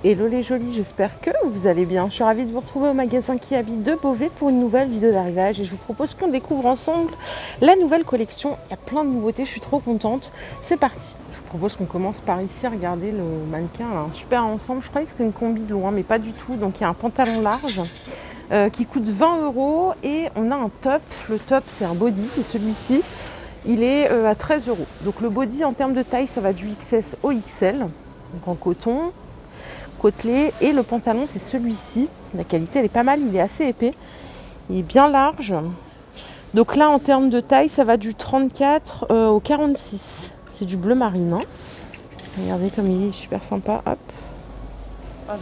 Hello les jolis, j'espère que vous allez bien. Je suis ravie de vous retrouver au magasin Kiabi de Beauvais pour une nouvelle vidéo d'arrivage et je vous propose qu'on découvre ensemble la nouvelle collection. Il y a plein de nouveautés, je suis trop contente. C'est parti. Je vous propose qu'on commence par ici. Regardez le mannequin, là, un super ensemble. Je croyais que c'était une combi de loin, mais pas du tout. Donc il y a un pantalon large qui coûte 20 € et on a un top. Le top, c'est un body, c'est celui-ci. Il est à 13 €. Donc le body en termes de taille, ça va du XS au XL, donc en coton. Côtelé, et le pantalon c'est celui-ci, la qualité elle est pas mal, il est assez épais, il est bien large, donc là en termes de taille ça va du 34 au 46, c'est du bleu marine, hein. Regardez comme il est super sympa. Hop.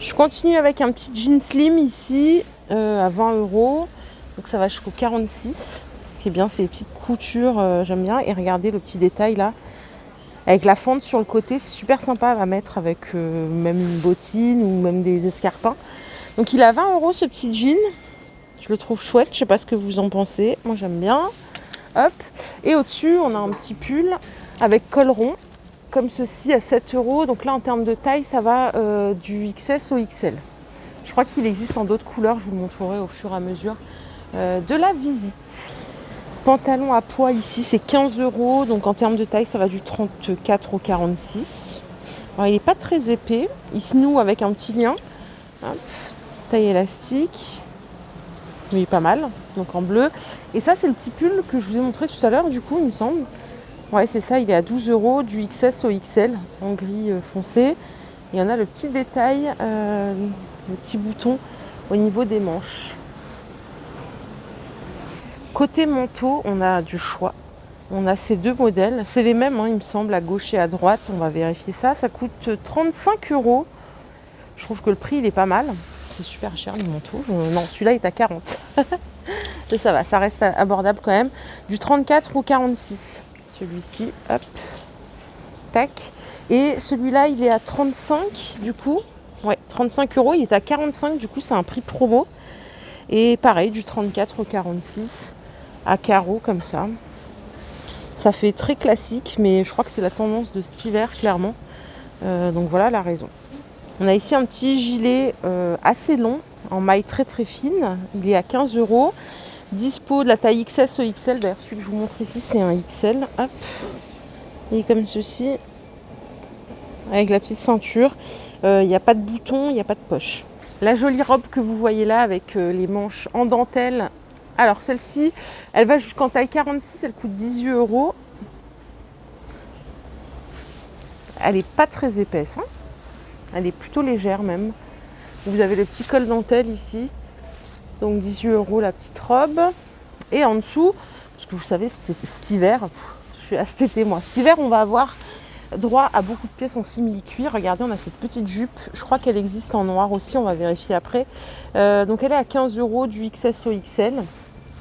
Je continue avec un petit jean slim ici à 20 €, donc ça va jusqu'au 46. Ce qui est bien c'est les petites coutures, j'aime bien, et regardez le petit détail là avec la fente sur le côté, c'est super sympa à mettre avec même une bottine ou même des escarpins. Donc il est à 20 € ce petit jean. Je le trouve chouette, je sais pas ce que vous en pensez. Moi j'aime bien. Hop. Et au-dessus, on a un petit pull avec col rond, comme ceci à 7 €. Donc là en termes de taille, ça va du XS au XL. Je crois qu'il existe en d'autres couleurs, je vous le montrerai au fur et à mesure de la visite. Pantalon à poids ici c'est 15 €, donc en termes de taille ça va du 34 au 46. Alors il n'est pas très épais, il se noue avec un petit lien. Hop. Taille élastique, il est pas mal, donc en bleu. Et ça c'est le petit pull que je vous ai montré tout à l'heure du coup il me semble. Ouais c'est ça, il est à 12 € du XS au XL en gris foncé. Et on a le petit détail, le petit bouton au niveau des manches. Côté manteau, on a du choix. On a ces deux modèles. C'est les mêmes, hein, il me semble, à gauche et à droite. On va vérifier ça. Ça coûte 35 €. Je trouve que le prix, il est pas mal. C'est super cher, le manteau. Non, celui-là est à 40. Mais ça va, ça reste abordable quand même. Du 34 au 46. Celui-ci, hop. Tac. Et celui-là, il est à 35, du coup. Ouais, 35 €. Il est à 45, du coup, c'est un prix promo. Et pareil, du 34 au 46. À carreaux comme ça. Ça fait très classique, mais je crois que c'est la tendance de cet hiver, clairement. Donc voilà la raison. On a ici un petit gilet assez long, en maille très très fine. Il est à 15 €. Dispo de la taille XS au XL. D'ailleurs, celui que je vous montre ici, c'est un XL. Hop. Il est comme ceci. Avec la petite ceinture. Il n'y a pas de bouton, il n'y a pas de poche. La jolie robe que vous voyez là, avec les manches en dentelle. Alors celle-ci, elle va jusqu'en taille 46, elle coûte 18 €. Elle n'est pas très épaisse, hein. Elle est plutôt légère même. Vous avez le petit col dentelle ici, donc 18 € la petite robe. Et en dessous, parce que vous savez, cet hiver, je suis à cet été moi. Cet hiver, on va avoir droit à beaucoup de pièces en simili-cuir. Regardez, on a cette petite jupe. Je crois qu'elle existe en noir aussi, on va vérifier après. Donc elle est à 15 € du XS au XL.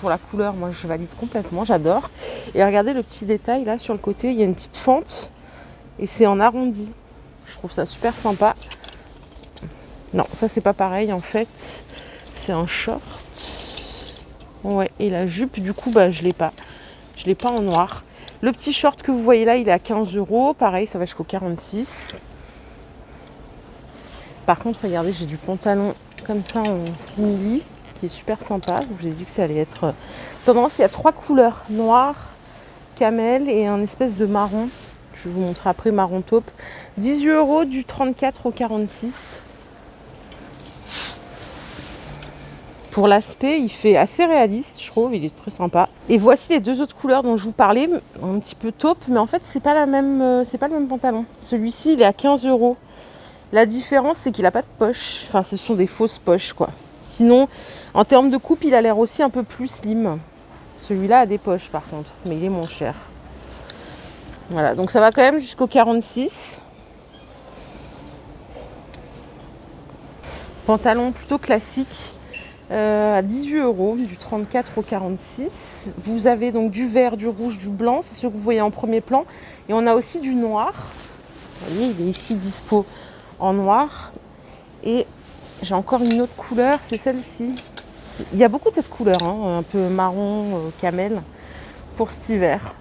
Pour la couleur, moi je valide complètement, j'adore. Et regardez le petit détail là sur le côté, il y a une petite fente et c'est en arrondi. Je trouve ça super sympa. Non, ça c'est pas pareil en fait. C'est un short. Ouais, et la jupe du coup je l'ai pas. Je l'ai pas en noir. Le petit short que vous voyez là, il est à 15 €. Pareil, ça va jusqu'au 46. Par contre, regardez, j'ai du pantalon comme ça en simili, qui est super sympa. Je vous ai dit que ça allait être tendance. Il y a 3 couleurs, noir, camel et un espèce de marron. Je vais vous montrer après, marron taupe. 18 € du 34 au 46. Pour l'aspect, il fait assez réaliste, je trouve. Il est très sympa. Et voici les deux autres couleurs dont je vous parlais, un petit peu taupe, mais en fait, c'est pas le même pantalon. Celui-ci, il est à 15 €. La différence, c'est qu'il n'a pas de poche. Enfin, ce sont des fausses poches, quoi. Sinon, en termes de coupe, il a l'air aussi un peu plus slim. Celui-là a des poches, par contre, mais il est moins cher. Voilà, donc ça va quand même jusqu'au 46. Pantalon plutôt classique, à 18 €, du 34 au 46. Vous avez donc du vert, du rouge, du blanc, c'est ce que vous voyez en premier plan. Et on a aussi du noir. Vous voyez, il est ici dispo en noir. Et j'ai encore une autre couleur, c'est celle-ci. Il y a beaucoup de cette couleur, hein, un peu marron, camel, pour cet hiver.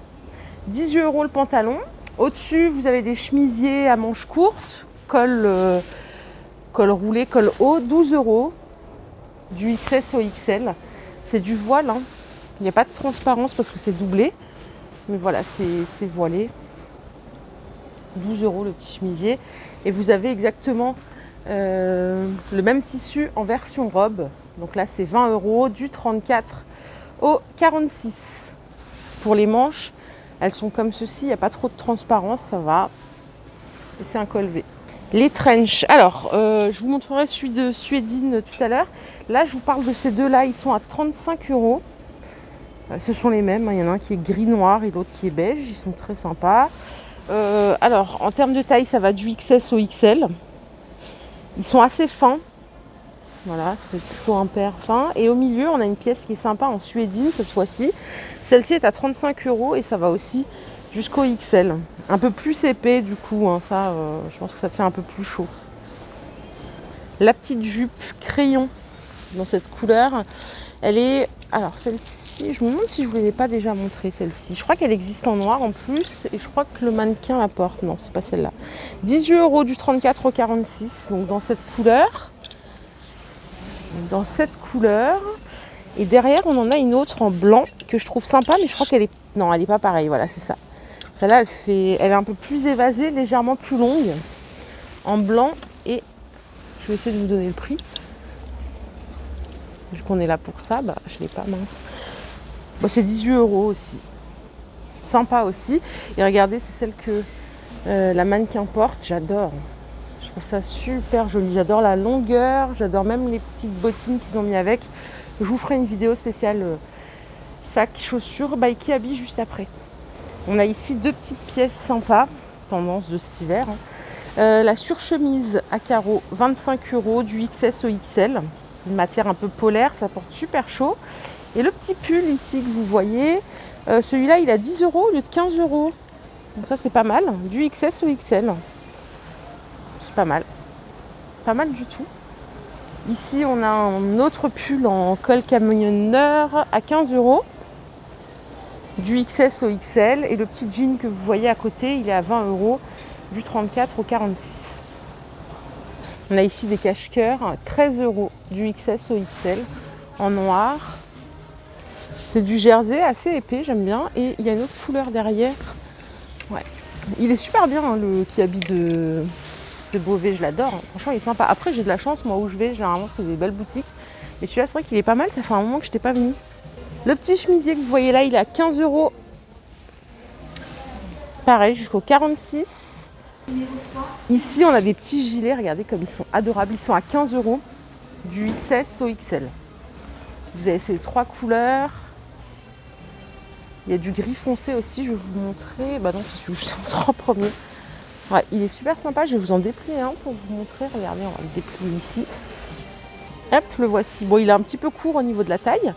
18 € le pantalon. Au-dessus, vous avez des chemisiers à manches courtes, col col roulé, col haut, 12 €. Du XS au XL. C'est du voile, hein. Il n'y a pas de transparence parce que c'est doublé. Mais voilà, c'est voilé. 12 € le petit chemisier. Et vous avez exactement le même tissu en version robe. Donc là, c'est 20 € du 34 au 46. Pour les manches, elles sont comme ceci. Il n'y a pas trop de transparence, ça va. Et c'est un col V. Les trench. Alors, je vous montrerai celui de Suédine tout à l'heure. Là, je vous parle de ces deux-là. Ils sont à 35 €. Ce sont les mêmes. Il y en a un qui est gris-noir et l'autre qui est beige. Ils sont très sympas. Alors, en termes de taille, ça va du XS au XL. Ils sont assez fins. Voilà, c'est plutôt un paire fin. Et au milieu, on a une pièce qui est sympa en suédine cette fois-ci. Celle-ci est à 35 € et ça va aussi jusqu'au XL. Un peu plus épais du coup, hein, ça, je pense que ça tient un peu plus chaud. La petite jupe crayon dans cette couleur, elle est... Alors celle-ci, je me demande si je ne vous l'avais pas déjà montrée celle-ci. Je crois qu'elle existe en noir en plus et je crois que le mannequin la porte. Non, c'est pas celle-là. 18 € du 34 au 46, donc dans cette couleur. Dans cette couleur. Et derrière, on en a une autre en blanc que je trouve sympa, mais je crois qu'elle est... Non, elle n'est pas pareille, voilà, c'est ça. Celle-là, elle est un peu plus évasée, légèrement plus longue, en blanc. Et je vais essayer de vous donner le prix. Vu qu'on est là pour ça, bah, je ne l'ai pas, mince. Bon, c'est 18 € aussi. Sympa aussi. Et regardez, c'est celle que la mannequin porte. J'adore. Je trouve ça super joli. J'adore la longueur. J'adore même les petites bottines qu'ils ont mis avec. Je vous ferai une vidéo spéciale sac, chaussures, qui habille juste après. On a ici deux petites pièces sympas. Tendance de cet hiver. Hein. La surchemise à carreaux, 25 € du XS au XL. C'est une matière un peu polaire. Ça porte super chaud. Et le petit pull ici que vous voyez, celui-là, il a 10 € au lieu de 15 €. Donc ça, c'est pas mal. Du XS au XL. C'est pas mal. Pas mal du tout. Ici, on a un autre pull en col camionneur à 15 €. Du XS au XL. Et le petit jean que vous voyez à côté, il est à 20 € du 34 au 46. On a ici des cache-cœurs, 13 € du XS au XL en noir. C'est du jersey assez épais, j'aime bien. Et il y a une autre couleur derrière. Ouais. Il est super bien, hein, le Kiabi de Beauvais, je l'adore. Hein. Franchement, il est sympa. Après, j'ai de la chance, moi, où je vais, généralement, c'est des belles boutiques. Et celui-là, c'est vrai qu'il est pas mal. Ça fait un moment que je n'étais pas venue. Le petit chemisier que vous voyez là, il est à 15 €. Pareil, jusqu'au 46. Ici, on a des petits gilets. Regardez comme ils sont adorables. Ils sont à 15 € du XS au XL. Vous avez ces trois couleurs. Il y a du gris foncé aussi, je vais vous montrer. Bah non, c'est celui que je vous montre en premier. Ouais, il est super sympa, je vais vous en déplier un pour vous montrer. Regardez, on va le déplier ici. Hop, le voici. Bon, il est un petit peu court au niveau de la taille,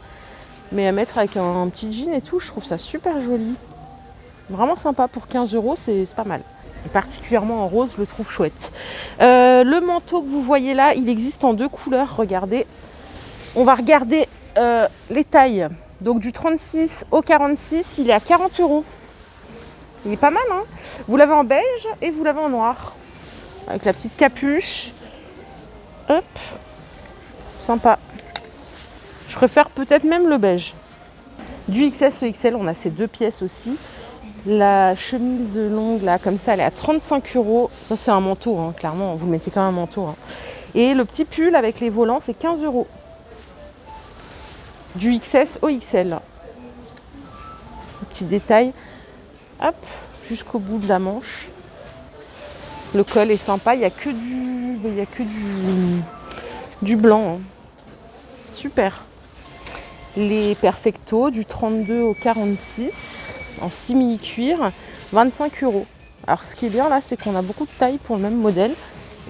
mais à mettre avec un petit jean et tout, je trouve ça super joli. Vraiment sympa pour 15 €, c'est pas mal. Et particulièrement en rose, je le trouve chouette. Le manteau que vous voyez là, il existe en deux couleurs, regardez. On va regarder les tailles. Donc du 36 au 46, il est à 40 €. Il est pas mal, hein. Vous l'avez en beige et vous l'avez en noir. Avec la petite capuche. Hop. Sympa. Je préfère peut-être même le beige. Du XS au XL, on a ces deux pièces aussi. La chemise longue, là, comme ça, elle est à 35 €. Ça, c'est un manteau, hein, clairement. Vous mettez quand même un manteau. Hein. Et le petit pull avec les volants, c'est 15 €. Du XS au XL. Petit détail, hop, jusqu'au bout de la manche. Le col est sympa, il n'y a que du blanc. Hein. Super. Les perfectos du 32 au 46 en simili cuir, 25 €. Alors ce qui est bien là, c'est qu'on a beaucoup de tailles pour le même modèle.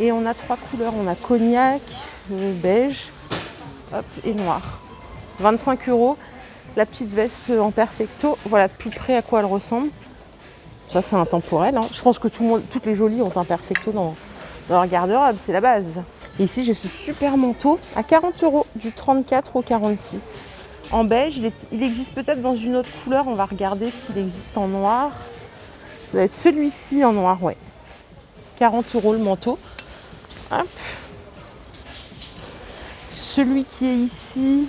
Et on a trois couleurs, on a cognac, beige, hop, et noir. 25 €. La petite veste en perfecto, voilà de plus près à quoi elle ressemble. Ça, c'est intemporel. Hein. Je pense que toutes les jolies ont un perfecto dans leur garde-robe, c'est la base. Et ici, j'ai ce super manteau à 40 € du 34 au 46. En beige, il existe peut-être dans une autre couleur. On va regarder s'il existe en noir. Ça doit être celui-ci en noir, ouais. 40 € le manteau. Hop. Celui qui est ici,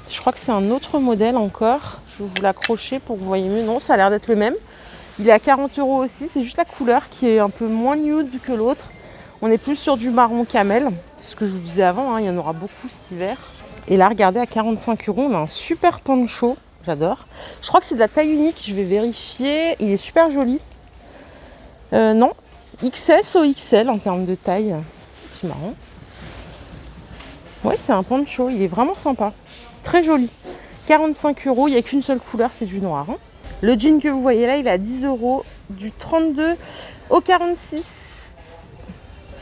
je crois que c'est un autre modèle encore. Je vais vous l'accrocher pour que vous voyez mieux. Non, ça a l'air d'être le même. Il est à 40 € aussi. C'est juste la couleur qui est un peu moins nude que l'autre. On est plus sur du marron camel. C'est ce que je vous disais avant, hein, il y en aura beaucoup cet hiver. Et là, regardez, à 45 €, on a un super poncho. J'adore. Je crois que c'est de la taille unique. Je vais vérifier. Il est super joli. Non, XS au XL en termes de taille. C'est marrant. Ouais, c'est un poncho. Il est vraiment sympa. Très joli. 45 €. Il n'y a qu'une seule couleur, c'est du noir. Hein. Le jean que vous voyez là, il est à 10 €. Du 32 au 46.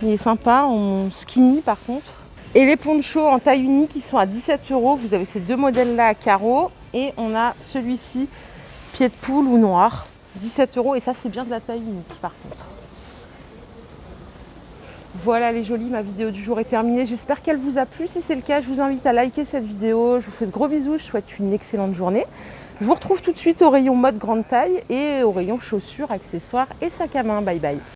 Il est sympa, en skinny par contre. Et les ponchos en taille unique, ils sont à 17 €. Vous avez ces deux modèles-là à carreaux. Et on a celui-ci, pied de poule ou noir, 17 €. Et ça, c'est bien de la taille unique par contre. Voilà les jolis, ma vidéo du jour est terminée. J'espère qu'elle vous a plu. Si c'est le cas, je vous invite à liker cette vidéo. Je vous fais de gros bisous. Je souhaite une excellente journée. Je vous retrouve tout de suite au rayon mode grande taille et au rayon chaussures, accessoires et sacs à main. Bye bye.